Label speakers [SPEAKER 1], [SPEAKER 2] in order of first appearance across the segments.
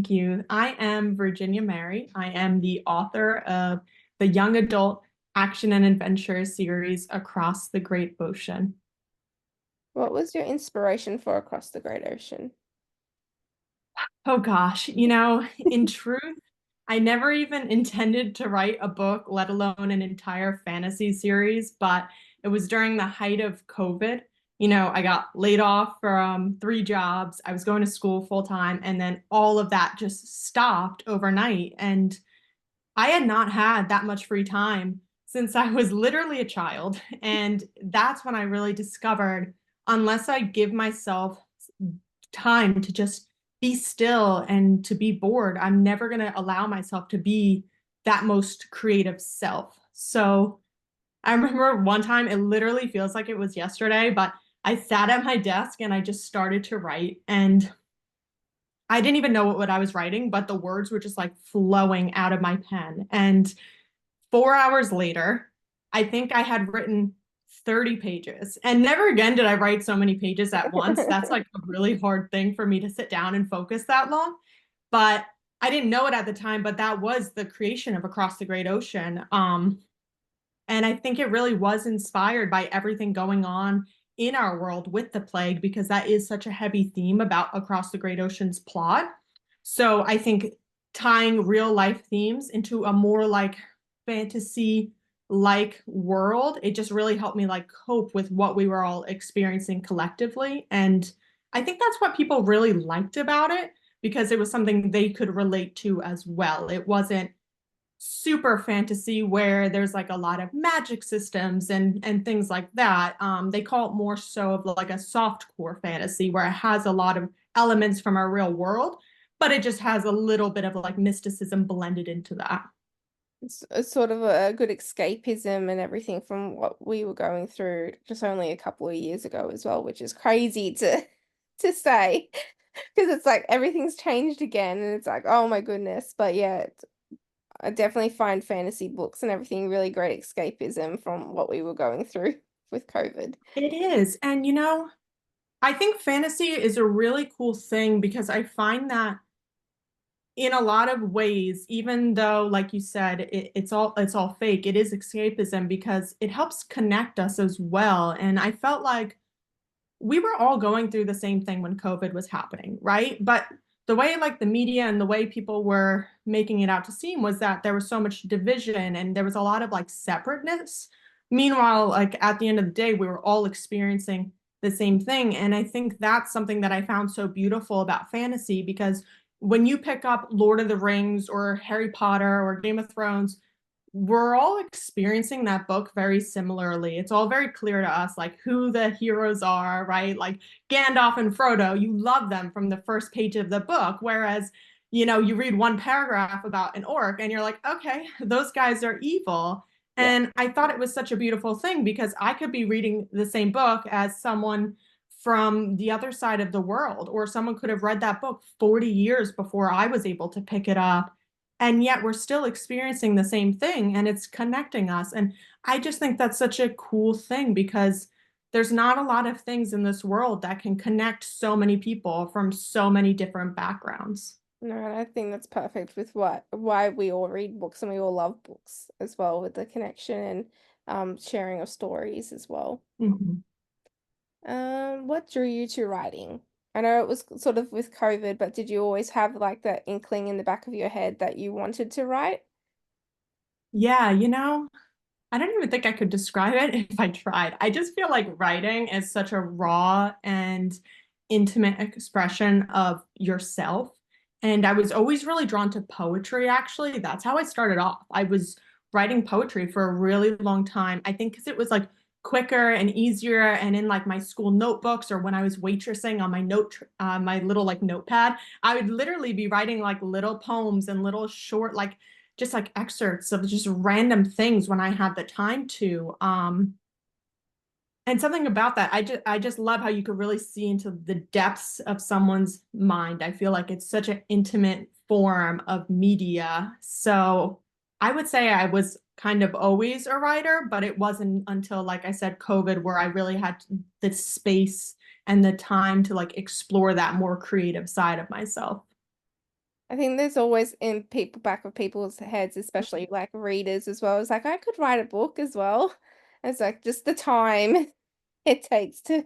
[SPEAKER 1] Thank you. I am Virginia Mary. I am the author of the young adult action and adventure series Across the Great Ocean.
[SPEAKER 2] What was your inspiration for Across the Great Ocean?
[SPEAKER 1] Oh gosh, in truth, I never even intended to write a book, let alone an entire fantasy series, but it was during the height of COVID. I got laid off from three jobs. I was going to school full time, and then all of that just stopped overnight. And I had not had that much free time since I was literally a child. And that's when I really discovered unless I give myself time to just be still and to be bored, I'm never going to allow myself to be that most creative self. So I remember one time, it literally feels like it was yesterday, but I sat at my desk and I just started to write. And I didn't even know what I was writing, but the words were just like flowing out of my pen. And 4 hours later, I think I had written 30 pages. And never again did I write so many pages at once. That's like a really hard thing for me to sit down and focus that long. But I didn't know it at the time, but that was the creation of Across the Great Ocean. And I think it really was inspired by everything going on in our world with the plague, because that is such a heavy theme about Across the Great Ocean's plot. So I think tying real life themes into a more like fantasy like world, it just really helped me like cope with what we were all experiencing collectively. And I think that's what people really liked about it because it was something they could relate to as well. It wasn't super fantasy where there's like a lot of magic systems and things like that. They call it more so of like a soft core fantasy where it has a lot of elements from our real world, but it just has a little bit of like mysticism blended into that.
[SPEAKER 2] It's sort of a good escapism and everything from what we were going through just only a couple of years ago as well, which is crazy to to say because it's like everything's changed again and it's like, oh my goodness. But yeah, I definitely find fantasy books and everything really great escapism from what we were going through with COVID.
[SPEAKER 1] It is. And I think fantasy is a really cool thing because I find that in a lot of ways, even though, like you said, it's all fake, it is escapism because it helps connect us as well. And I felt like we were all going through the same thing when COVID was happening, right? But the way like the media and the way people were making it out to seem was that there was so much division and there was a lot of like separateness. Meanwhile, like at the end of the day, we were all experiencing the same thing. And I think that's something that I found so beautiful about fantasy because when you pick up Lord of the Rings or Harry Potter or Game of Thrones, we're all experiencing that book very similarly. It's all very clear to us, like who the heroes are, right? Like Gandalf and Frodo, you love them from the first page of the book. Whereas, you read one paragraph about an orc and you're like, okay, those guys are evil.
[SPEAKER 2] Yeah.
[SPEAKER 1] And I thought it was such a beautiful thing because I could be reading the same book as someone from the other side of the world, or someone could have read that book 40 years before I was able to pick it up, and yet we're still experiencing the same thing and it's connecting us. And I just think that's such a cool thing because there's not a lot of things in this world that can connect so many people from so many different backgrounds.
[SPEAKER 2] No, and I think that's perfect with why we all read books and we all love books as well with the connection and sharing of stories as well.
[SPEAKER 1] Mhm.
[SPEAKER 2] What drew you to writing? I know it was sort of with COVID, but did you always have like that inkling in the back of your head that you wanted to write?
[SPEAKER 1] Yeah, I don't even think I could describe it if I tried. I just feel like writing is such a raw and intimate expression of yourself. And I was always really drawn to poetry, actually. That's how I started off. I was writing poetry for a really long time. I think because it was like quicker and easier. And in like my school notebooks or when I was waitressing on my little like notepad, I would literally be writing like little poems and little short, like just like excerpts of just random things when I had the time to. And something about that, I just love how you could really see into the depths of someone's mind. I feel like it's such an intimate form of media. So I would say I was kind of always a writer, but it wasn't until, like I said, COVID, where I really had the space and the time to like explore that more creative side of myself.
[SPEAKER 2] I think there's always in people back of people's heads, especially like readers as well. It's like I could write a book as well. It's like just the time it takes to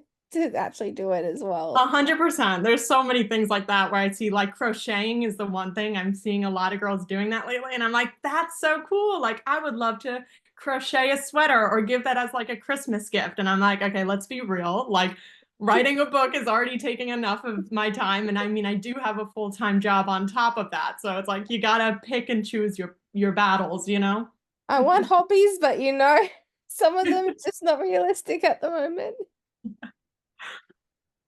[SPEAKER 2] actually do it as well.
[SPEAKER 1] 100%. There's so many things like that where I see like crocheting is the one thing I'm seeing a lot of girls doing that lately. And I'm like, that's so cool. Like, I would love to crochet a sweater or give that as like a Christmas gift. And I'm like, okay, let's be real. Like, writing a book is already taking enough of my time. And I mean, I do have a full-time job on top of that. So it's like you gotta pick and choose your battles, you know?
[SPEAKER 2] I want hobbies, but some of them are just not realistic at the moment.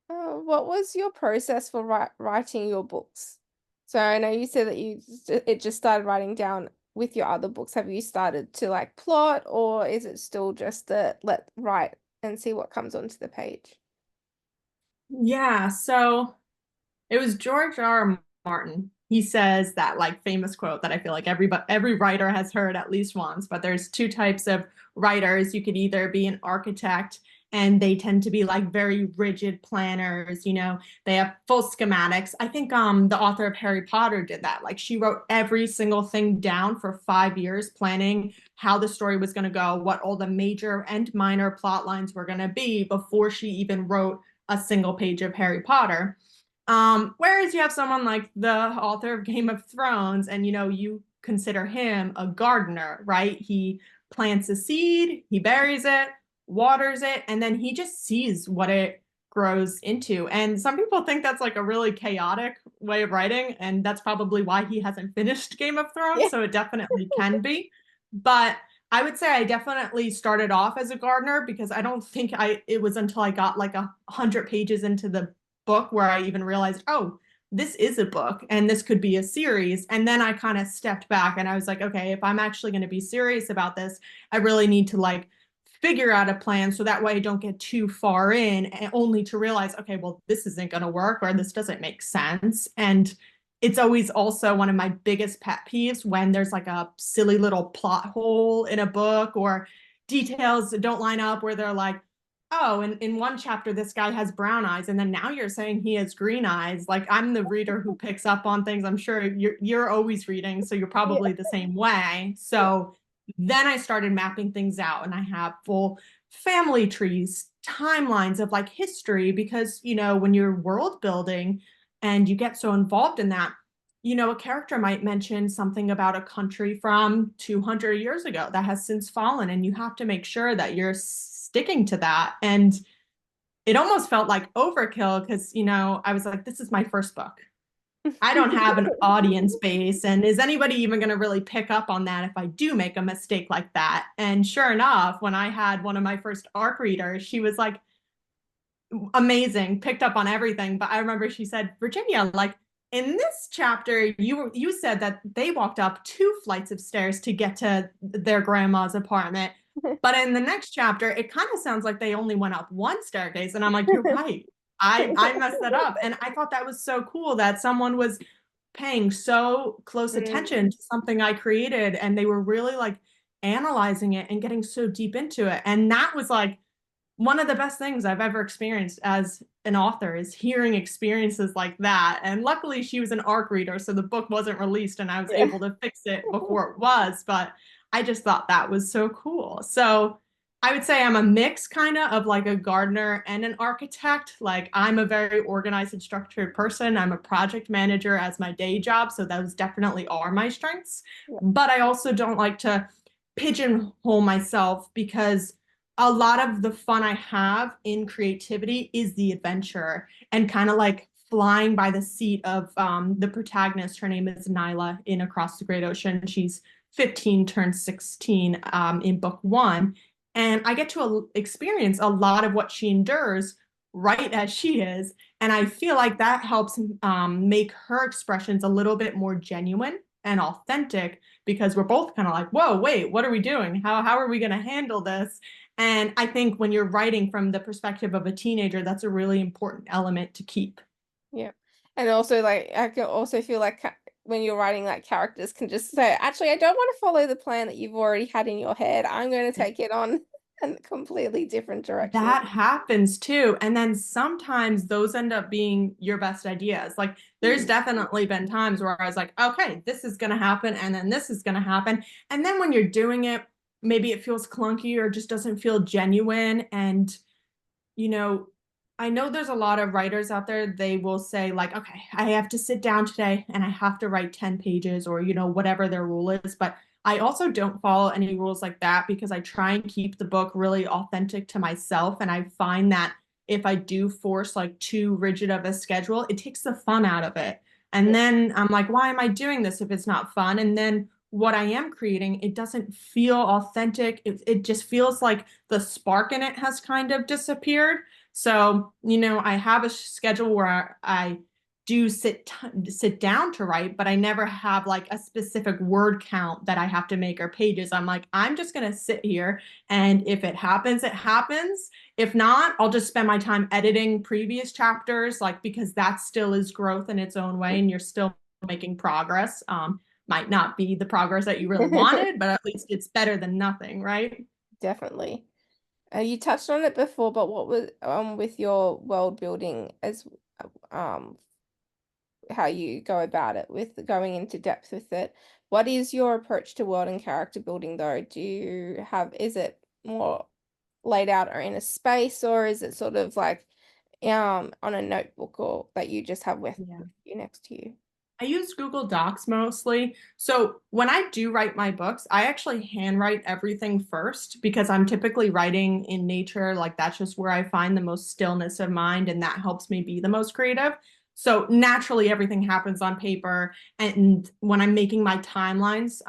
[SPEAKER 2] What was your process for writing your books? So I know you said that it just started writing down with your other books. Have you started to like plot, or is it still just the let write and see what comes onto the page?
[SPEAKER 1] Yeah, so it was George R. Martin. He says that like famous quote that I feel like every writer has heard at least once, but there's two types of writers. You could either be an architect and they tend to be like very rigid planners, you know, they have full schematics. I think the author of Harry Potter did that. Like she wrote every single thing down for 5 years, planning how the story was going to go, what all the major and minor plot lines were going to be before she even wrote a single page of Harry Potter. Whereas you have someone like the author of Game of Thrones, and you know, you consider him a gardener, right? He plants a seed, he buries it, waters it, and then he just sees what it grows into. And some people think that's like a really chaotic way of writing, and that's probably why he hasn't finished Game of
[SPEAKER 2] Yeah.
[SPEAKER 1] Thrones. So it definitely can be. But I would say I definitely started off as a gardener because I don't think it was until I got like 100 pages into the book where I even realized, oh, this is a book and this could be a series. And then I kind of stepped back and I was like, okay, if I'm actually going to be serious about this, I really need to like figure out a plan so that way I don't get too far in and only to realize, okay, well, this isn't going to work or this doesn't make sense. And it's always also one of my biggest pet peeves when there's like a silly little plot hole in a book or details that don't line up where they're like, oh, in one chapter, this guy has brown eyes, and then now you're saying he has green eyes. Like I'm the reader who picks up on things. I'm sure you're always reading, so you're
[SPEAKER 2] Yeah.
[SPEAKER 1] probably the same way.
[SPEAKER 2] Yeah.
[SPEAKER 1] So then I started mapping things out, and I have full family trees, timelines of like history, because you know, when you're world building and you get so involved in that, you know, a character might mention something about a country from 200 years ago that has since fallen, and you have to make sure that you're sticking to that. And it almost felt like overkill because, you know, I was like, this is my first book. I don't have an audience base. And is anybody even going to really pick up on that if I do make a mistake like that? And sure enough, when I had one of my first ARC readers, she was like, amazing, picked up on everything. But I remember she said, Virginia, like in this chapter, you said that they walked up 2 flights of stairs to get to their grandma's apartment. But in the next chapter, it kind of sounds like they only went up one staircase. And I'm like, you're right. I messed that up. And I thought that was so cool that someone was paying so close
[SPEAKER 2] Mm,
[SPEAKER 1] attention to something I created and they were really like analyzing it and getting so deep into it. And that was like one of the best things I've ever experienced as an author is hearing experiences like that. And luckily, she was an ARC reader, so the book wasn't released and I was
[SPEAKER 2] yeah.
[SPEAKER 1] able to fix it before it was. But I just thought that was so cool. So I would say I'm a mix kind of like a gardener and an architect. Like I'm a very organized and structured person. I'm a project manager as my day job. So those definitely are my strengths.
[SPEAKER 2] Yeah.
[SPEAKER 1] But I also don't like to pigeonhole myself because a lot of the fun I have in creativity is the adventure and kind of like flying by the seat of the protagonist. Her name is Nyla in Across the Great Ocean. She's 15, turned 16 in book one. And I get to experience a lot of what she endures right as she is. And I feel like that helps make her expressions a little bit more genuine and authentic because we're both kind of like, whoa, wait, what are we doing? How are we going to handle this? And I think when you're writing from the perspective of a teenager, that's a really important element to keep.
[SPEAKER 2] Yeah. And also like I can also feel like when you're writing like characters can just say, actually, I don't want to follow the plan that you've already had in your head. I'm going to take it on. and completely different direction.
[SPEAKER 1] That happens too. And then sometimes those end up being your best ideas. Like there's
[SPEAKER 2] Hmm.
[SPEAKER 1] definitely been times where I was like, okay, this is going to happen. And then this is going to happen. And then when you're doing it, maybe it feels clunky or just doesn't feel genuine. And you know, I know there's a lot of writers out there, they will say, like, okay, I have to sit down today and I have to write 10 pages or, whatever their rule is. But I also don't follow any rules like that because I try and keep the book really authentic to myself. And I find that if I do force like too rigid of a schedule, it takes the fun out of it. And
[SPEAKER 2] Yeah.
[SPEAKER 1] then I'm like, why am I doing this if it's not fun? And then what I am creating, it doesn't feel authentic. It just feels like the spark in it has kind of disappeared. So, I have a schedule where I do sit down to write, but I never have like a specific word count that I have to make or pages. I'm like, I'm just going to sit here and if it happens, it happens. If not, I'll just spend my time editing previous chapters, like because that still is growth in its own way and you're still making progress. Might not be the progress that you really wanted, but at least it's better than nothing, right?
[SPEAKER 2] Definitely. You touched on it before, but what was with your world building as um how you go about it with going into depth with it. What is your approach to world and character building though? Is it more laid out or in a space, or is it sort of like on a notebook or that you just have with
[SPEAKER 1] Yeah.
[SPEAKER 2] you next to you?
[SPEAKER 1] I use Google Docs mostly. So when I do write my books, I actually handwrite everything first because I'm typically writing in nature. Like that's just where I find the most stillness of mind, and that helps me be the most creative. So naturally, everything happens on paper. And when I'm making my timelines,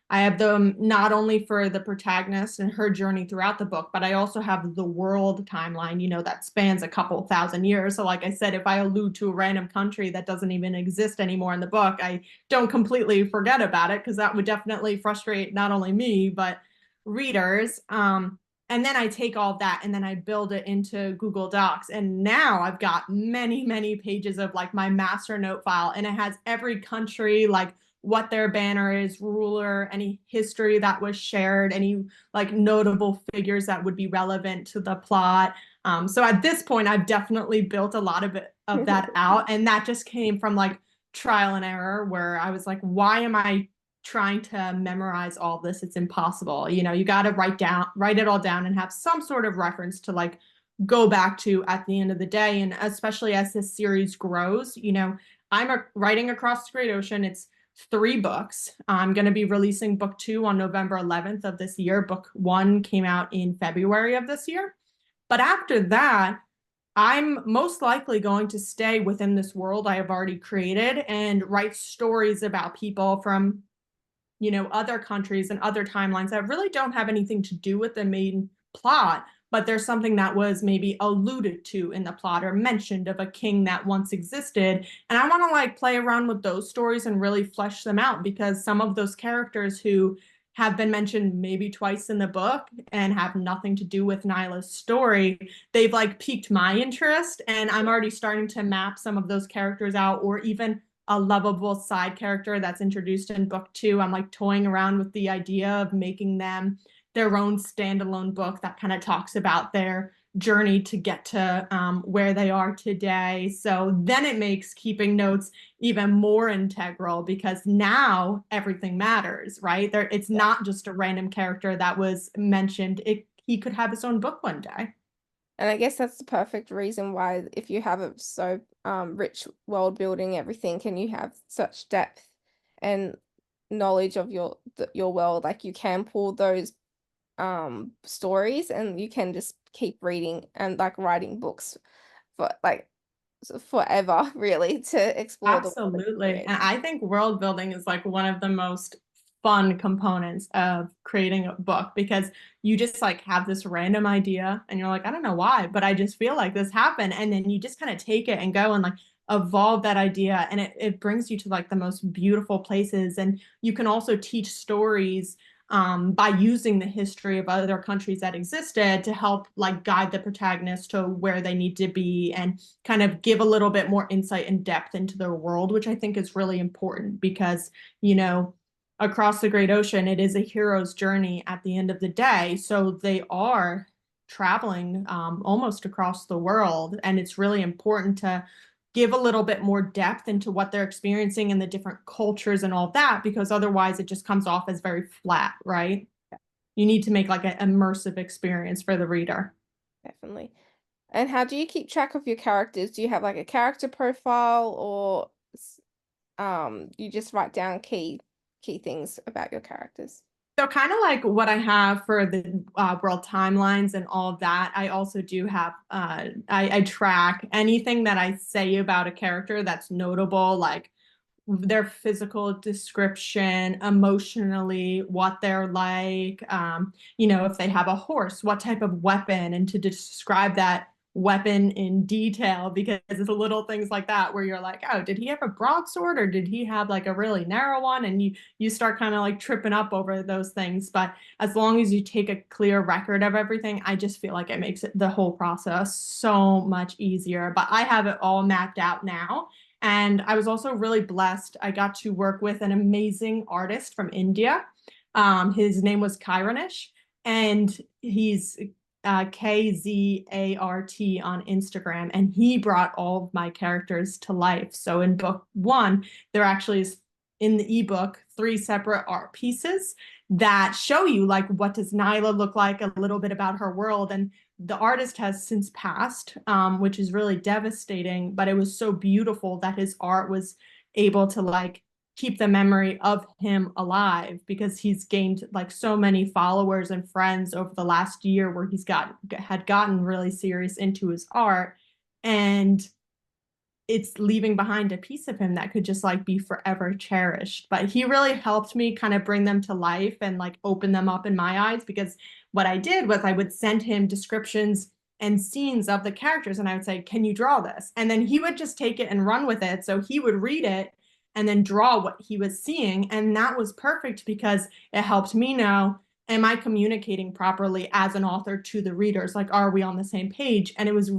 [SPEAKER 1] I have them not only for the protagonist and her journey throughout the book, but I also have the world timeline, that spans a couple thousand years. So, like I said, if I allude to a random country that doesn't even exist anymore in the book, I don't completely forget about it because that would definitely frustrate not only me, but readers. And then I take all that and then I build it into Google Docs. And now I've got many, many pages of like my master note file, and it has every country, like what their banner is, ruler, any history that was shared, any like notable figures that would be relevant to the plot. So at this point, I've definitely built a lot of that out, and that just came from like trial and error, where I was like, why am I trying to memorize all this? It's impossible. You got to write it all down, and have some sort of reference to like go back to at the end of the day. And especially as this series grows, I'm writing across the great ocean. It's 3 books. I'm going to be releasing book 2 on November 11th of this year. Book 1 came out in February of this year. But after that, I'm most likely going to stay within this world I have already created and write stories about people from, other countries and other timelines that really don't have anything to do with the main plot, but there's something that was maybe alluded to in the plot or mentioned of a king that once existed. And I want to like play around with those stories and really flesh them out because some of those characters who have been mentioned maybe twice in the book and have nothing to do with Nyla's story, they've like piqued my interest. And I'm already starting to map some of those characters out, or even a lovable side character that's introduced in book 2. I'm like toying around with the idea of making them their own standalone book that kind of talks about their journey to get to where they are today. So then it makes keeping notes even more integral because now everything matters, right? It's not just a random character that was mentioned. He could have his own book one day.
[SPEAKER 2] And I guess that's the perfect reason why if you have a so rich world building everything, and you have such depth and knowledge of your world, like you can pull those stories and you can just keep reading and like writing books for like forever really to explore the world that you
[SPEAKER 1] Absolutely. And
[SPEAKER 2] created.
[SPEAKER 1] I think world building is like one of the most fun components of creating a book because you just like have this random idea and you're like, I don't know why, but I just feel like this happened. And then you just kind of take it and go and like evolve that idea. And it brings you to like the most beautiful places. And you can also teach stories by using the history of other countries that existed to help like guide the protagonist to where they need to be and kind of give a little bit more insight and depth into their world, which I think is really important because, you know, across the great ocean, it is a hero's journey at the end of the day. So they are traveling almost across the world. And it's really important to give a little bit more depth into what they're experiencing and the different cultures and all that, because otherwise it just comes off as very flat, right? You need to make like an immersive experience for the reader.
[SPEAKER 2] Definitely. And how do you keep track of your characters? Do you have like a character profile, or you just write down key things about your characters?
[SPEAKER 1] So kind of like what I have for the world timelines and all of that, I also do have, I track anything that I say about a character that's notable, like their physical description, emotionally, what they're like, if they have a horse, what type of weapon, and to describe that weapon in detail, because it's the little things like that where you're like, oh, did he have a broadsword or did he have like a really narrow one? And you start kind of like tripping up over those things. But as long as you take a clear record of everything, I just feel like it makes the whole process so much easier. But I have it all mapped out now. And I was also really blessed. I got to work with an amazing artist from India. His name was Kairanish, and he's Kzart on Instagram. And he brought all of my characters to life. So in book one, there actually is in the ebook three separate art pieces that show you like what does Nyla look like, a little bit about her world. And the artist has since passed, which is really devastating, but it was so beautiful that his art was able to like keep the memory of him alive, because he's gained like so many followers and friends over the last year where had gotten really serious into his art, and it's leaving behind a piece of him that could just like be forever cherished. But he really helped me kind of bring them to life and like open them up in my eyes, because what I did was I would send him descriptions and scenes of the characters and I would say, can you draw this? And then he would just take it and run with it. So he would read it and then draw what he was seeing. And that was perfect because it helped me know, am I communicating properly as an author to the readers? Like, are we on the same page? And it was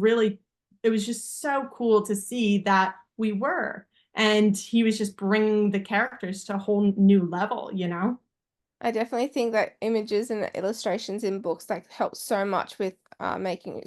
[SPEAKER 1] just so cool to see that we were. And he was just bringing the characters to a whole new level, you know?
[SPEAKER 2] I definitely think that images and illustrations in books like help so much with making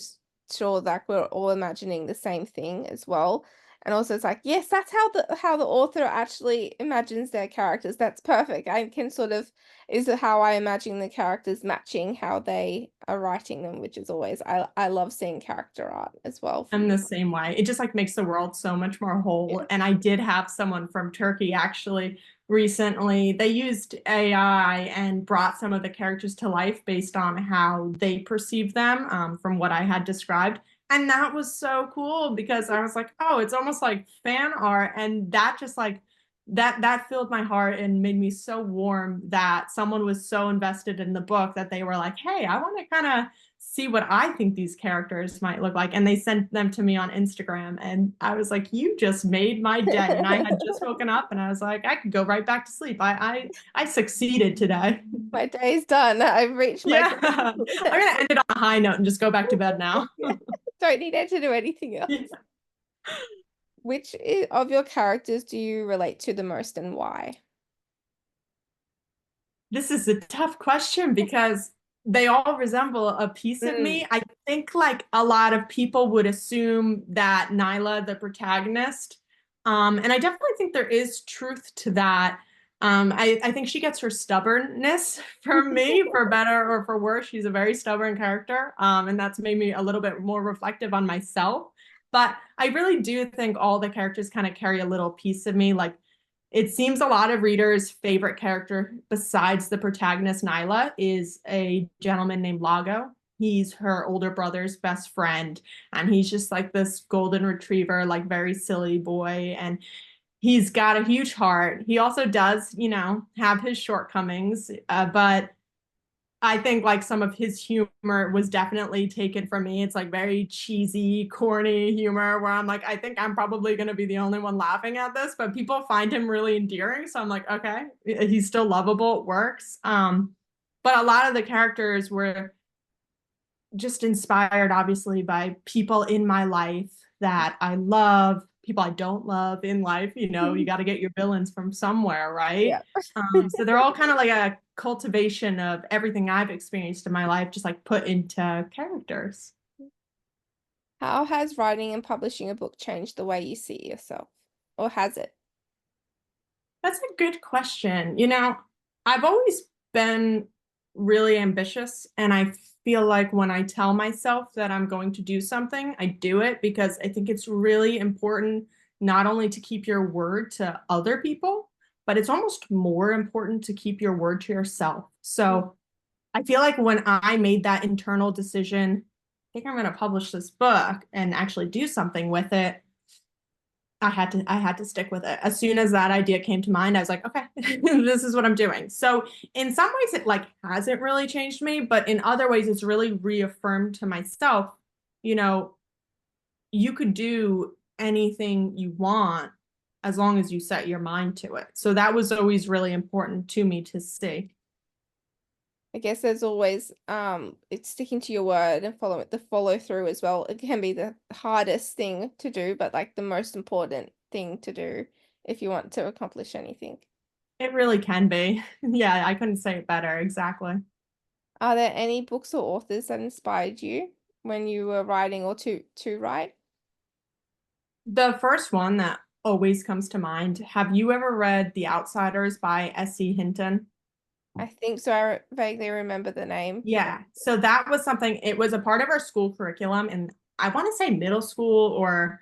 [SPEAKER 2] sure that we're all imagining the same thing as well. And also it's like, yes, that's how the author actually imagines their characters. That's perfect. I can sort of is how I imagine the characters matching how they are writing them, which is always I love seeing character art as well
[SPEAKER 1] I'm
[SPEAKER 2] from
[SPEAKER 1] the same way. It just like makes the world so much more whole.
[SPEAKER 2] yeah.
[SPEAKER 1] And I did have someone from Turkey actually recently. They used AI and brought some of the characters to life based on how they perceive them, from what I had described. And that was so cool because I was like, oh, it's almost like fan art. And that just like that filled my heart and made me so warm that someone was so invested in the book that they were like, hey, I want to kind of see what I think these characters might look like. And they sent them to me on Instagram. And I was like, you just made my day. And I had just woken up and I was like, I could go right back to sleep. I succeeded today.
[SPEAKER 2] My day's done. I've reached my
[SPEAKER 1] Yeah.
[SPEAKER 2] goal.
[SPEAKER 1] I'm gonna end it on a high note and just go back to bed now.
[SPEAKER 2] Yeah. Don't need it to do anything else.
[SPEAKER 1] Yeah.
[SPEAKER 2] Of your characters do you relate to the most and why?
[SPEAKER 1] This is a tough question because they all resemble a piece of
[SPEAKER 2] Mm.
[SPEAKER 1] me. I think like a lot of people would assume that Nyla, the protagonist, and I definitely think there is truth to that. I think she gets her stubbornness from me, for better or for worse. She's a very stubborn character, and that's made me a little bit more reflective on myself. But I really do think all the characters kind of carry a little piece of me. Like it seems a lot of readers' favorite character, besides the protagonist Nyla, is a gentleman named Lago. He's her older brother's best friend, and he's just like this golden retriever, like very silly boy. And he's got a huge heart. He also does, have his shortcomings, but I think like some of his humor was definitely taken from me. It's like very cheesy, corny humor where I'm like, I think I'm probably going to be the only one laughing at this, but people find him really endearing. So I'm like, okay, he's still lovable. It works. But a lot of the characters were just inspired, obviously, by people in my life that I love, people I don't love in life. You got to get your villains from somewhere, right?
[SPEAKER 2] Yeah.
[SPEAKER 1] So they're all kind of like a cultivation of everything I've experienced in my life, just like put into characters.
[SPEAKER 2] How has writing and publishing a book changed the way you see yourself? Or has it?
[SPEAKER 1] That's a good question. I've always been really ambitious, and I feel like when I tell myself that I'm going to do something, I do it because I think it's really important not only to keep your word to other people, but it's almost more important to keep your word to yourself.
[SPEAKER 2] Mm.
[SPEAKER 1] So I feel like when I made that internal decision, I think I'm going to publish this book and actually do something with it. I had to stick with it. As soon as that idea came to mind, I was like, okay, this is what I'm doing. So in some ways it like hasn't really changed me, but in other ways it's really reaffirmed to myself, you know, you could do anything you want as long as you set your mind to it. So that was always really important to me to see.
[SPEAKER 2] I guess there's always it's sticking to your word and the follow through as well. It can be the hardest thing to do, but like the most important thing to do if you want to accomplish anything.
[SPEAKER 1] It really can be. Yeah, I couldn't say it better. Exactly.
[SPEAKER 2] Are there any books or authors that inspired you when you were writing or to write?
[SPEAKER 1] The first one that always comes to mind, have you ever read The Outsiders by S.E. Hinton?
[SPEAKER 2] I think so. Vaguely remember the name.
[SPEAKER 1] Yeah. So that was something, it was a part of our school curriculum, and I want to say middle school or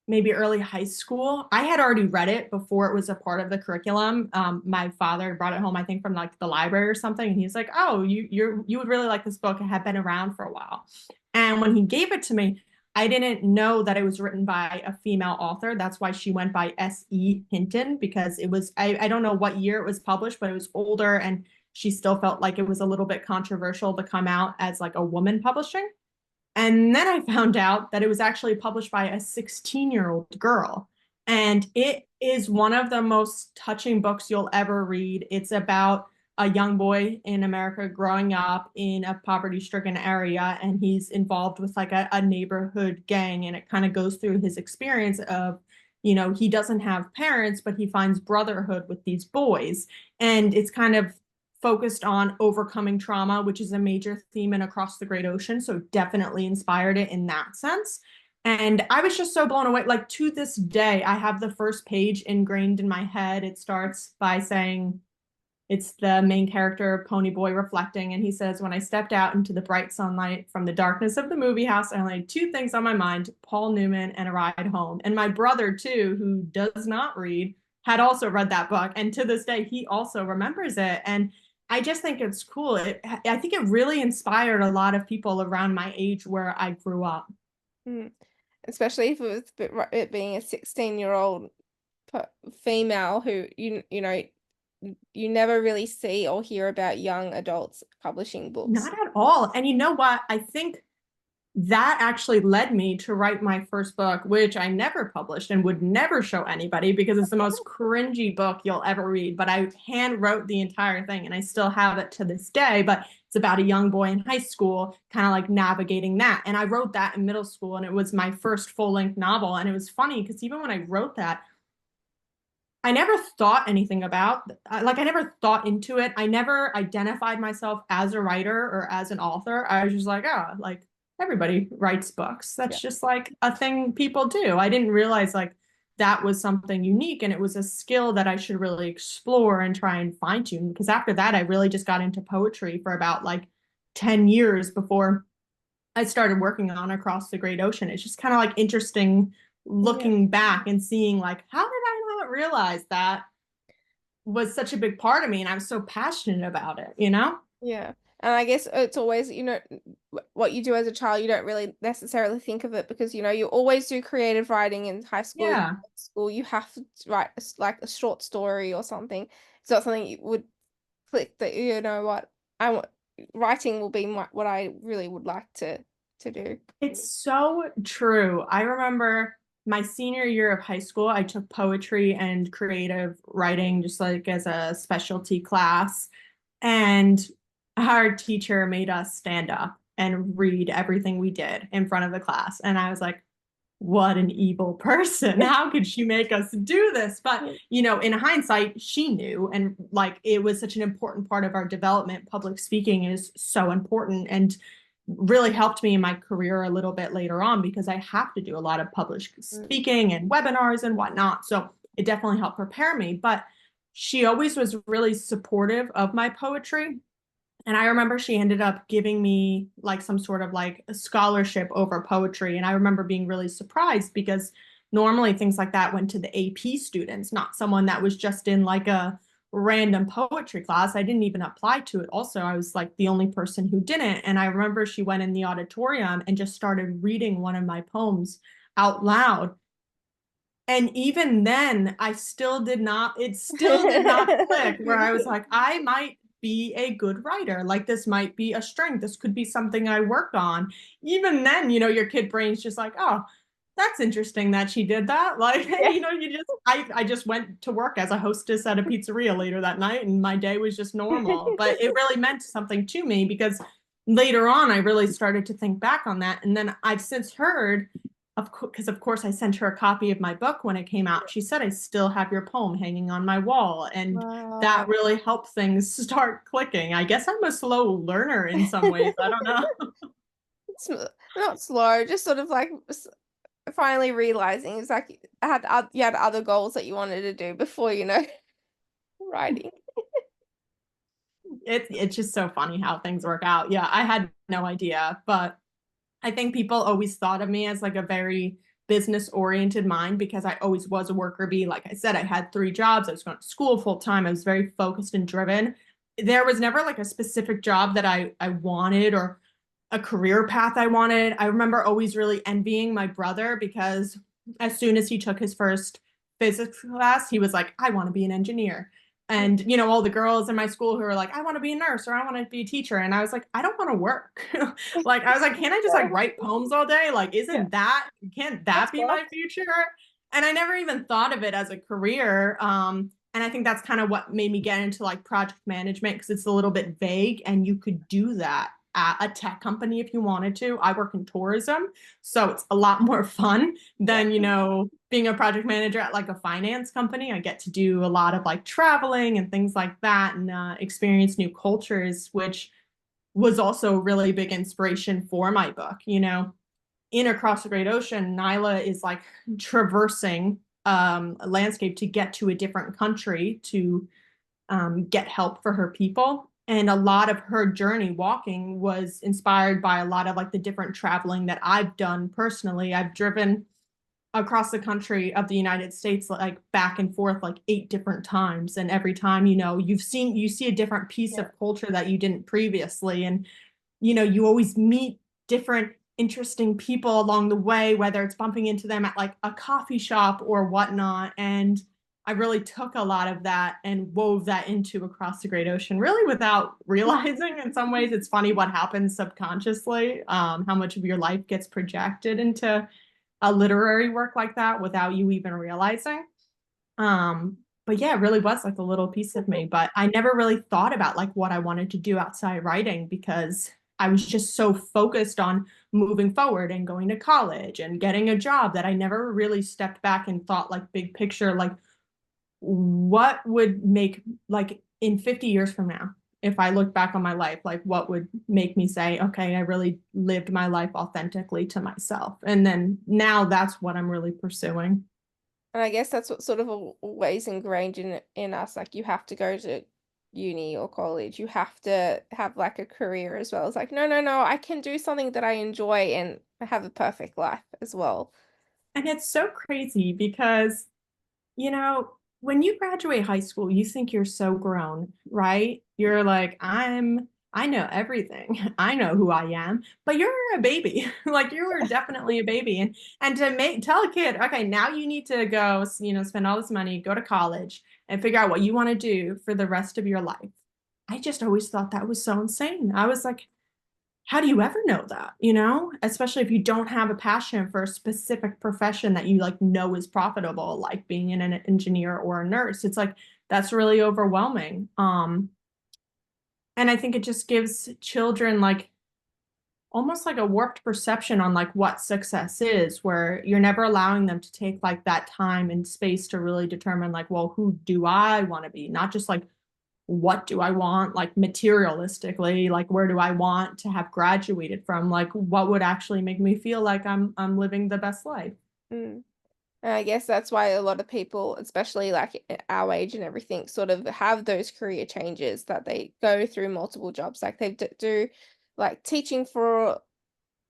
[SPEAKER 1] maybe early high school. I had already read it before it was a part of the curriculum. My father brought it home, I think, from like the library or something, and he's like, "Oh, you would really like this book. It had been around for a while." And when he gave it to me, I didn't know that it was written by a female author. That's why she went by S.E. Hinton, because it was I don't know what year it was published, but it was older, and she still felt like it was a little bit controversial to come out as like a woman publishing. And then I found out that it was actually published by a 16-year-old girl. And it is one of the most touching books you'll ever read. It's about a young boy in America growing up in a poverty stricken area, and he's involved with like a neighborhood gang. And it kind of goes through his experience of, he doesn't have parents, but he finds brotherhood with these boys. And it's kind of focused on overcoming trauma, which is a major theme in Across the Great Ocean. So definitely inspired it in that sense. And I was just so blown away. Like to this day, I have the first page ingrained in my head. It starts by saying, it's the main character, Pony Boy, reflecting, and he says, "When I stepped out into the bright sunlight from the darkness of the movie house, I only had two things on my mind: Paul Newman and a ride home." And my brother, too, who does not read, had also read that book, and to this day, he also remembers it. And I just think it's cool. I think it really inspired a lot of people around my age where I grew up.
[SPEAKER 2] Mm. Especially if it was it being a 16-year-old female who you never really see or hear about young adults publishing books.
[SPEAKER 1] Not at all. And you know what? I think that actually led me to write my first book, which I never published and would never show anybody because it's the most cringy book you'll ever read. But I hand wrote the entire thing and I still have it to this day. But it's about a young boy in high school, kind of like navigating that. And I wrote that in middle school, and it was my first full length novel. And it was funny because even when I wrote that, I never thought anything about, like, I never thought into it. I never identified myself as a writer or as an author. I was just like, oh, like everybody writes books.
[SPEAKER 2] Yeah.
[SPEAKER 1] That's just like a thing people do. I didn't realize like that was something unique, and it was a skill that I should really explore and try and fine tune. Because after that, I really just got into poetry for about like 10 years before I started working on Across the Great Ocean. It's just kind of like interesting
[SPEAKER 2] Yeah.
[SPEAKER 1] looking back and seeing like, how did I not realize that was such a big part of me and I'm so passionate about it?
[SPEAKER 2] Yeah. And I guess it's always, what you do as a child, you don't really necessarily think of it because, you always do creative writing in high school. In
[SPEAKER 1] Yeah.
[SPEAKER 2] school, you have to write like a short story or something. It's not something you would click that, you know what, I want writing will be what I really would like to do.
[SPEAKER 1] It's so true. I remember my senior year of high school, I took poetry and creative writing just like as a specialty class. And our teacher made us stand up and read everything we did in front of the class. And I was like, what an evil person. How could she make us do this? But, in hindsight, she knew. And like, it was such an important part of our development. Public speaking is so important and really helped me in my career a little bit later on because I have to do a lot of public
[SPEAKER 2] Mm.
[SPEAKER 1] speaking and webinars and whatnot. So it definitely helped prepare me. But she always was really supportive of my poetry. And I remember she ended up giving me like some sort of like a scholarship over poetry. And I remember being really surprised because normally things like that went to the AP students, not someone that was just in like a random poetry class. I didn't even apply to it. Also, I was like the only person who didn't. And I remember she went in the auditorium and just started reading one of my poems out loud. And even then, it still did not click where I was like, I might be a good writer. Like, this might be a strength. This could be something I work on. Even then, your kid brain's just like, oh, that's interesting that she did that. Like,
[SPEAKER 2] Yeah.
[SPEAKER 1] I just went to work as a hostess at a pizzeria later that night and my day was just normal. But it really meant something to me because later on, I really started to think back on that. And then I've since heard because of course I sent her a copy of my book when it came out. She said, I still have your poem hanging on my wall. And that
[SPEAKER 2] Wow.
[SPEAKER 1] really helped things start clicking. I guess I'm a slow learner in some ways. I don't know.
[SPEAKER 2] It's not slow, just sort of like finally realizing it's like you had other goals that you wanted to do before, writing.
[SPEAKER 1] It's just so funny how things work out. Yeah, I had no idea, but I think people always thought of me as like a very business oriented mind because I always was a worker bee. Like I said, I had three jobs. I was going to school full time. I was very focused and driven. There was never like a specific job that I wanted or a career path I wanted. I remember always really envying my brother because as soon as he took his first physics class, he was like, I want to be an engineer. And, all the girls in my school who were like, I want to be a nurse or I want to be a teacher. And I was like, I don't want to work. Like, I was like, can't I just like write poems all day? Like,
[SPEAKER 2] Yeah,
[SPEAKER 1] can't that
[SPEAKER 2] that's
[SPEAKER 1] be
[SPEAKER 2] what.
[SPEAKER 1] my future? And I never even thought of it as a career. And I think that's kind of what made me get into like project management because it's a little bit vague and you could do that at a tech company if you wanted to. I work in tourism, so it's a lot more fun
[SPEAKER 2] Yeah.
[SPEAKER 1] than, being a project manager at like a finance company. I get to do a lot of like traveling and things like that and experience new cultures, which was also really big inspiration for my book. In Across the Great Ocean, Nyla is like traversing a landscape to get to a different country to get help for her people. And a lot of her journey walking was inspired by a lot of like the different traveling that I've done personally. I've driven across the country of the United States, like back and forth, like 8 different times. And every time, you see a different piece
[SPEAKER 2] Yeah.
[SPEAKER 1] of culture that you didn't previously. And you always meet different interesting people along the way, whether it's bumping into them at like a coffee shop or whatnot. And I really took a lot of that and wove that into Across the Great Ocean, really without realizing. In some ways, it's funny what happens subconsciously, how much of your life gets projected into a literary work like that without you even realizing. Um, but yeah, it really was like a little piece of me. But I never really thought about like what I wanted to do outside writing because I was just so focused on moving forward and going to college and getting a job that I never really stepped back and thought like big picture, like what would make like in 50 years from now, if I look back on my life, like what would make me say, okay, I really lived my life authentically to myself. And then now that's what I'm really pursuing.
[SPEAKER 2] And I guess that's what sort of always ingrained in us. Like you have to go to uni or college. You have to have like a career as well. It's like, no, no, no, I can do something that I enjoy and have a perfect life as well.
[SPEAKER 1] And it's so crazy because when you graduate high school, you think you're so grown, right? You're like, I know everything. I know who I am, but you're a baby. Like you were definitely a baby. And to tell a kid, okay, now you need to go, spend all this money, go to college and figure out what you want to do for the rest of your life. I just always thought that was so insane. I was like, how do you ever know that, especially if you don't have a passion for a specific profession that you like know is profitable, like being an engineer or a nurse. It's like that's really overwhelming. And I think it just gives children like almost like a warped perception on like what success is, where you're never allowing them to take like that time and space to really determine like, well, who do I want to be? Not just like what do I want, like materialistically, like where do I want to have graduated from? Like what would actually make me feel like I'm living the best life.
[SPEAKER 2] Mm. And I guess that's why a lot of people, especially like our age and everything, sort of have those career changes that they go through multiple jobs. Like they do like teaching for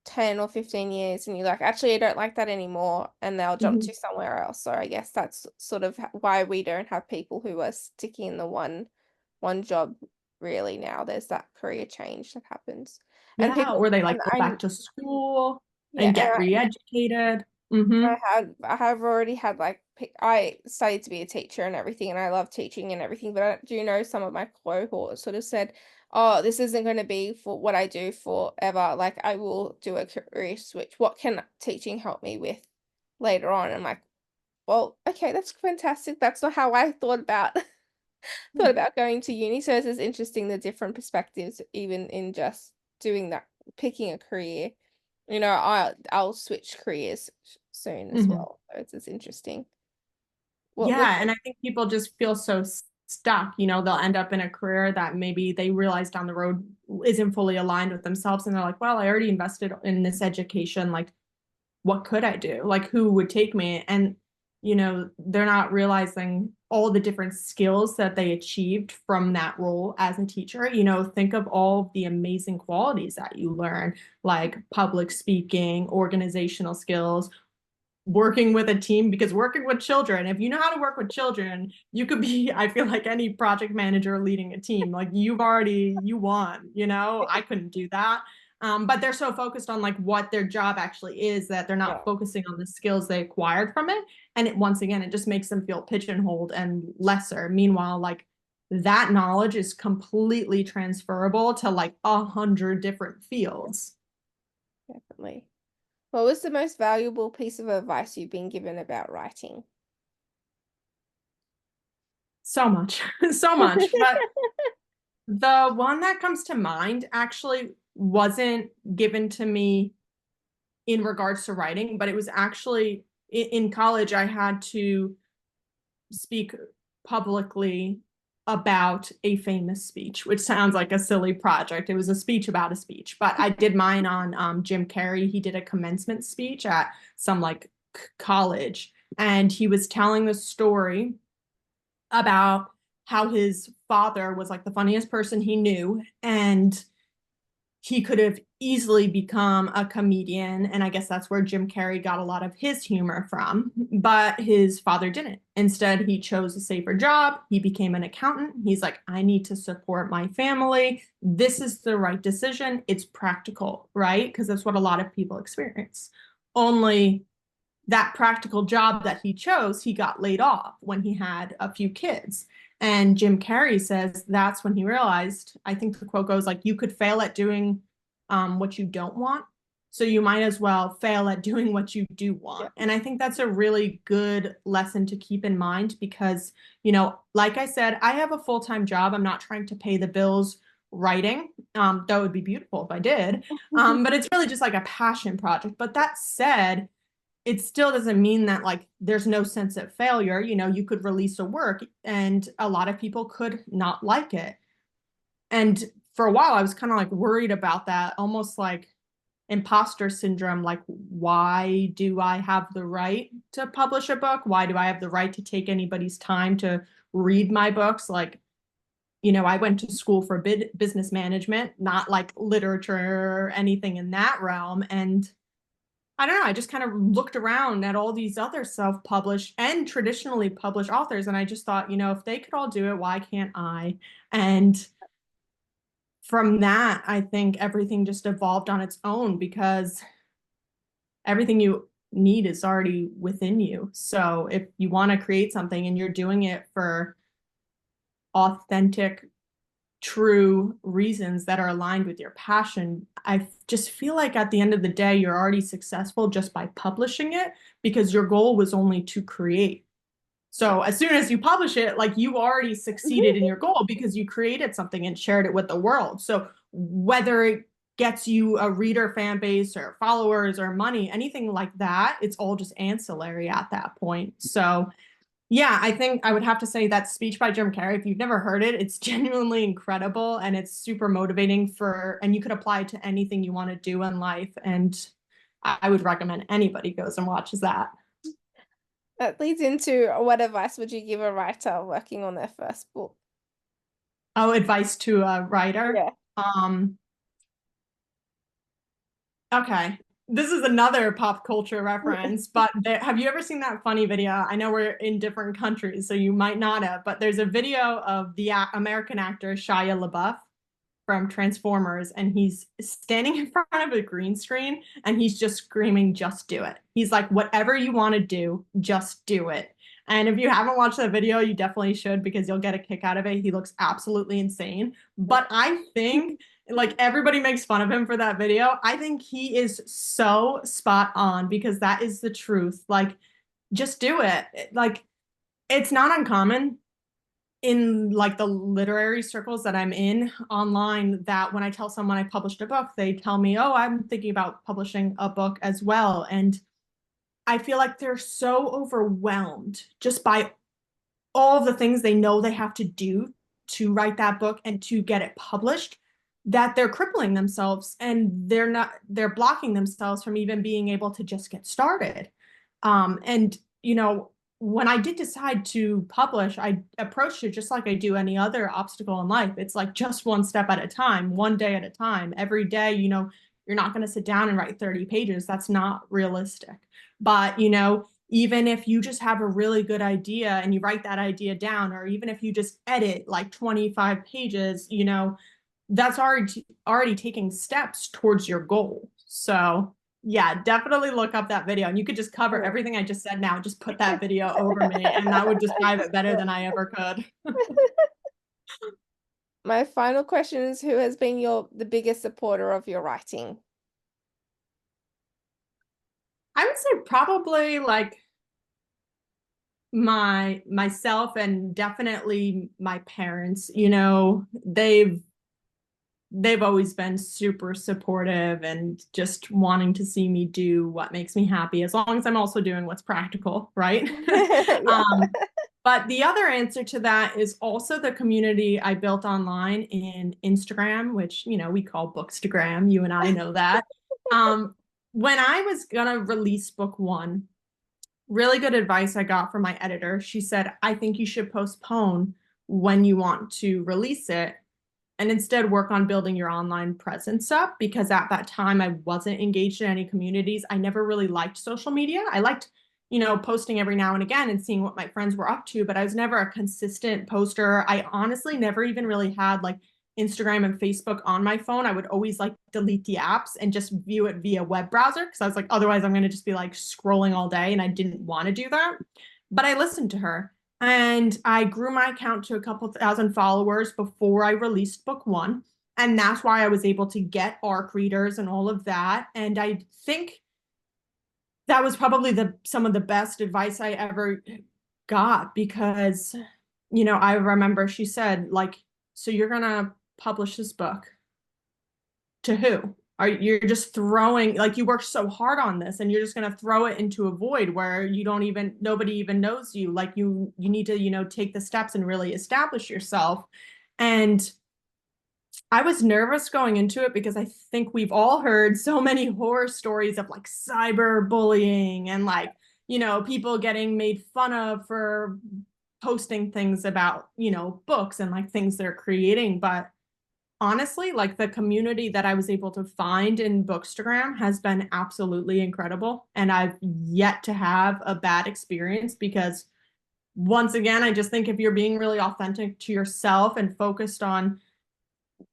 [SPEAKER 2] 10 or 15 years and you're like, actually, I don't like that anymore. And they'll jump
[SPEAKER 1] Mhm.
[SPEAKER 2] to somewhere else. So I guess that's sort of why we don't have people who are sticking in the one job really now. There's that career change that happens. And
[SPEAKER 1] Yeah, or they
[SPEAKER 2] and
[SPEAKER 1] like go back to school
[SPEAKER 2] yeah,
[SPEAKER 1] and get re-educated. Hmm.
[SPEAKER 2] I have already had like I studied to be a teacher and everything, and I love teaching and everything. But I do know some of my cohorts sort of said, "Oh, this isn't going to be for what I do forever. Like I will do a career switch. What can teaching help me with later on?" And I'm like, "Well, okay, that's fantastic. That's not how I thought about thought about going to uni. So it's interesting the different perspectives, even in just doing that, picking a career. You know, I'll switch careers soon as
[SPEAKER 1] Hmm.
[SPEAKER 2] well. So it's interesting. What would
[SPEAKER 1] Yeah, and I think people just feel so stuck. They'll end up in a career that maybe they realize down the road isn't fully aligned with themselves, and they're like, well, I already invested in this education. Like, what could I do? Like, who would take me? And, they're not realizing all the different skills that they achieved from that role as a teacher. Think of all the amazing qualities that you learn, like public speaking, organizational skills, working with a team, because working with children, if you know how to work with children, you could be, I feel like, any project manager leading a team. Like you won, I couldn't do that. But they're so focused on like what their job actually is that they're not
[SPEAKER 2] yeah,
[SPEAKER 1] focusing on the skills they acquired from it. And once again, it just makes them feel pigeonholed and lesser. Meanwhile, like that knowledge is completely transferable to like 100 different fields.
[SPEAKER 2] definitely. What was the most valuable piece of advice you've been given about writing?
[SPEAKER 1] So much, so much. But the one that comes to mind actually wasn't given to me in regards to writing, but it was actually in college. I had to speak publicly about a famous speech, which sounds like a silly project. It was a speech about a speech, but I did mine on Jim Carrey. He did a commencement speech at some like college, and he was telling the story about how his father was like the funniest person he knew, and he could have easily become a comedian. And I guess that's where Jim Carrey got a lot of his humor from. But his father didn't. Instead, he chose a safer job. He became an accountant. He's like, I need to support my family. This is the right decision. It's practical, right? Because that's what a lot of people experience. Only that practical job that he chose, he got laid off when he had a few kids. And Jim Carrey says that's when he realized, I think the quote goes like, you could fail at doing what you don't want. So you might as well fail at doing what you do
[SPEAKER 2] Yeah.
[SPEAKER 1] want. And I think that's a really good lesson to keep in mind because, like I said, I have a full-time job. I'm not trying to pay the bills writing. That would be beautiful if I did. But it's really just like a passion project. But that said, it still doesn't mean that like there's no sense of failure. You could release a work and a lot of people could not like it. And for a while I was kind of like worried about that, almost like imposter syndrome. Like, why do I have the right to publish a book? Why do I have the right to take anybody's time to read my books? Like, I went to school for business management, not like literature or anything in that realm. And I don't know. I just kind of looked around at all these other self-published and traditionally published authors, and I just thought, if they could all do it, why can't I? And from that, I think everything just evolved on its own because everything you need is already within you. So if you want to create something and you're doing it for authentic, true reasons that are aligned with your passion, I just feel like at the end of the day, you're already successful just by publishing it because your goal was only to create. So as soon as you publish it, like you already succeeded in your goal because you created something and shared it with the world. So whether gets you a reader fan base or followers or money, anything like that, it's all just ancillary at that point. So yeah, I think I would have to say that speech by Jim Carrey, if you've never heard it, it's genuinely incredible and it's super motivating and you could apply it to anything you want to do in life. And I would recommend anybody goes and watches that.
[SPEAKER 2] That leads into what advice would you give a writer working on their first book?
[SPEAKER 1] Oh, advice to a writer.
[SPEAKER 2] Yeah.
[SPEAKER 1] Um, okay. This is another pop culture reference, but have you ever seen that funny video? I know we're in different countries, so you might not have, but there's a video of the American actor Shia LaBeouf from Transformers, and he's standing in front of a green screen and he's just screaming, just do it. He's like, whatever you want to do, just do it. And if you haven't watched that video, you definitely should because you'll get a kick out of it. He looks absolutely insane. But I think like everybody makes fun of him for that video. I think he is so spot on because that is the truth. Like, just do it. Like, it's not uncommon in like the literary circles that I'm in online that when I tell someone I published a book, they tell me, "Oh, I'm thinking about publishing a book as well." And I feel like they're so overwhelmed just by all the things they know they have to do to write that book and to get it published that they're crippling themselves and they're blocking themselves from even being able to just get started. And when I did decide to publish, I approached it just like I do any other obstacle in life. It's like just one step at a time, one day at a time. Every day, you're not going to sit down and write 30 pages. That's not realistic. But, even if you just have a really good idea and you write that idea down, or even if you just edit like 25 pages, that's already taking steps towards your goal. So yeah, definitely look up that video. And you could just cover
[SPEAKER 2] Yeah.
[SPEAKER 1] everything I just said now, just put that video over me, and that would describe it better than I ever could.
[SPEAKER 2] My final question is, who has been the biggest supporter of your writing?
[SPEAKER 1] I would say probably like myself and definitely my parents. They've always been super supportive and just wanting to see me do what makes me happy, as long as I'm also doing what's practical, right?
[SPEAKER 2] Yeah.
[SPEAKER 1] But the other answer to that is also the community I built online in Instagram, which, we call Bookstagram. You and I know that. Um, when I was gonna release book one, really good advice I got from my editor. She said, I think you should postpone when you want to release it and instead work on building your online presence up, because at that time I wasn't engaged in any communities. I never really liked social media. I liked, posting every now and again and seeing what my friends were up to, but I was never a consistent poster. I honestly never even really had like Instagram and Facebook on my phone. I would always like delete the apps and just view it via web browser because I was like, otherwise I'm going to just be like scrolling all day and I didn't want to do that. But I listened to her and I grew my account to a couple thousand followers before I released book one. And that's why I was able to get ARC readers and all of that. And I think that was probably some of the best advice I ever got because, I remember she said, like, so you're gonna publish this book to who? You're just throwing, like, you worked so hard on this and you're just going to throw it into a void where nobody even knows you. Like, you need to, take the steps and really establish yourself. And I was nervous going into it because I think we've all heard so many horror stories of like cyberbullying and like, people getting made fun of for posting things about, books and like things they're creating. But honestly, like the community that I was able to find in Bookstagram has been absolutely incredible. And I've yet to have a bad experience because once again, I just think if you're being really authentic to yourself and focused on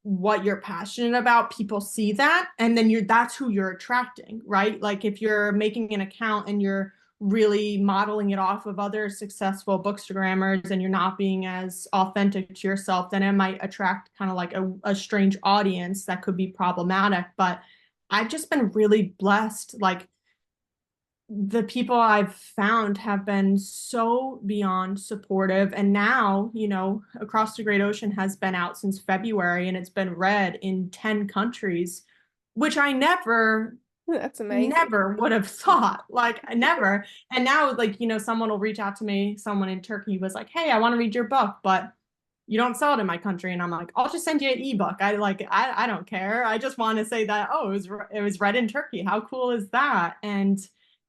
[SPEAKER 1] what you're passionate about, people see that and then that's who you're attracting, right? Like if you're making an account and you're really modeling it off of other successful bookstagrammers and you're not being as authentic to yourself, then it might attract kind of like a strange audience that could be problematic. But I've just been really blessed. Like the people I've found have been so beyond supportive. And now, Across the Great Ocean has been out since February and it's been read in 10 countries which I
[SPEAKER 2] That's amazing.
[SPEAKER 1] never would have thought. Like, I never. And now, like, someone will reach out to me, someone in Turkey was like, hey, I want to read your book, but you don't sell it in my country. And I'm like, I'll just send you an ebook. I don't care. I just want to say that, oh, it was read in Turkey. How cool is that? And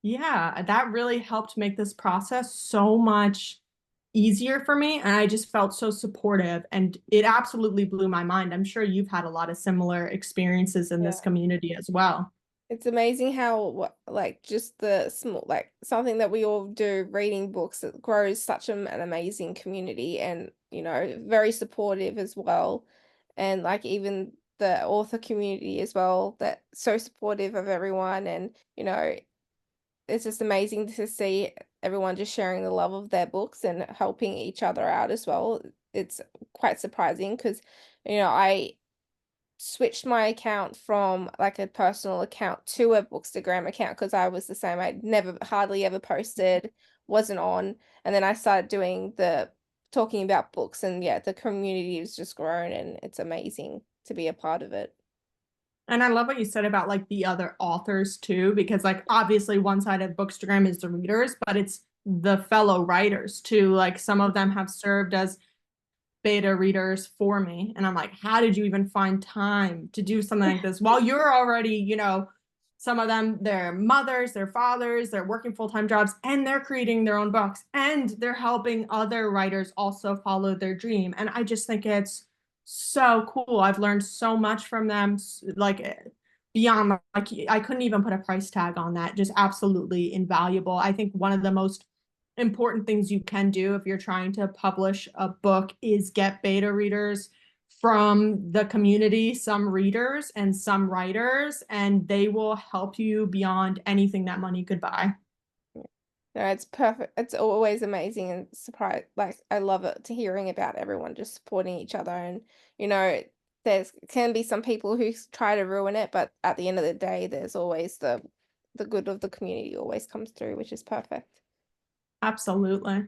[SPEAKER 1] yeah, that really helped make this process so much easier for me. And I just felt so supportive. And it absolutely blew my mind. I'm sure you've had a lot of similar experiences in this
[SPEAKER 2] Yeah.
[SPEAKER 1] community as well.
[SPEAKER 2] It's amazing how like just the small like something that we all do, reading books, it grows such an amazing community and very supportive as well. And like even the author community as well, that so supportive of everyone and it's just amazing to see everyone just sharing the love of their books and helping each other out as well. It's quite surprising because I switched my account from like a personal account to a Bookstagram account because I was the same. I'd never hardly ever posted, wasn't on, and then I started doing the talking about books and yeah, the community has just grown and it's amazing to be a part of it.
[SPEAKER 1] And I love what you said about like the other authors too, because like obviously one side of Bookstagram is the readers, but it's the fellow writers too. Like some of them have served as beta readers for me. And I'm like, how did you even find time to do something like this? While you're already, some of them, their mothers, their fathers, they're working full-time jobs and they're creating their own books and they're helping other writers also follow their dream. And I just think it's so cool. I've learned so much from them, like beyond, like, I couldn't even put a price tag on that. Just absolutely invaluable. I think one of the most important things you can do if you're trying to publish a book is get beta readers from the community, some readers and some writers, and they will help you beyond anything that money could buy.
[SPEAKER 2] No, it's perfect. It's always amazing and surprise. Like I love it to hearing about everyone just supporting each other, and you know, there's can be some people who try to ruin it, but at the end of the day, there's always the good of the community always comes through, which is perfect.
[SPEAKER 1] Absolutely.